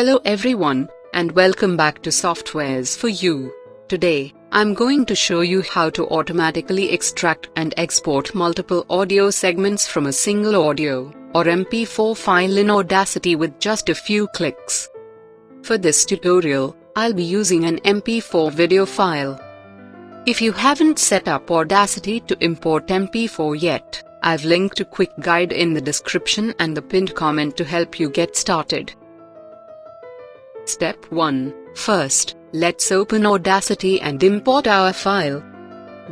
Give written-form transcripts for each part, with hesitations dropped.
Hello everyone, and welcome back to Softwares for You. Today, I'm going to show you how to automatically extract and export multiple audio segments from a single audio or MP4 file in Audacity with just a few clicks. For this tutorial, I'll be using an MP4 video file. If you haven't set up Audacity to import MP4 yet, I've linked a quick guide in the description and the pinned comment to help you get started. Step 1. First, let's open Audacity and import our file.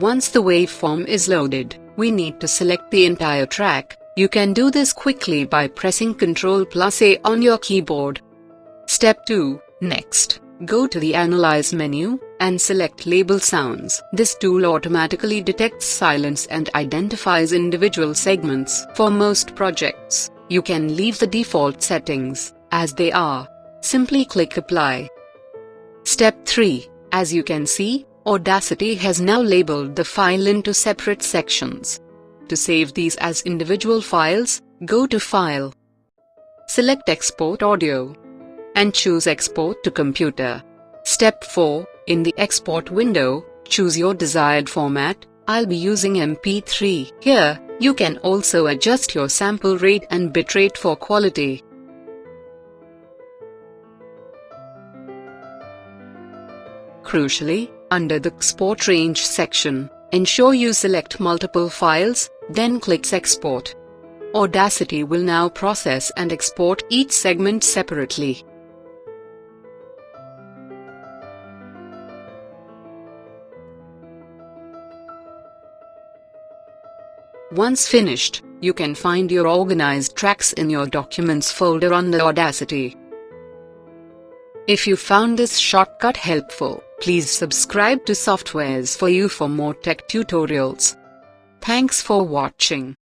Once the waveform is loaded, we need to select the entire track. You can do this quickly by pressing Ctrl+A on your keyboard. Step 2. Next, go to the Analyze menu and select Label Sounds. This tool automatically detects silence and identifies individual segments. For most projects, you can leave the default settings as they are. Simply click Apply. Step 3. As you can see, Audacity has now labeled the file into separate sections. To save these as individual files, go to File, select Export Audio, and choose Export to Computer. Step 4. In the Export window, choose your desired format. I'll be using MP3. Here, you can also adjust your sample rate and bitrate for quality. Crucially, under the Export Range section, ensure you select multiple files, then click Export. Audacity will now process and export each segment separately. Once finished, you can find your organized tracks in your Documents folder under Audacity. If you found this shortcut helpful, please subscribe to Softwares for You for more tech tutorials. Thanks for watching.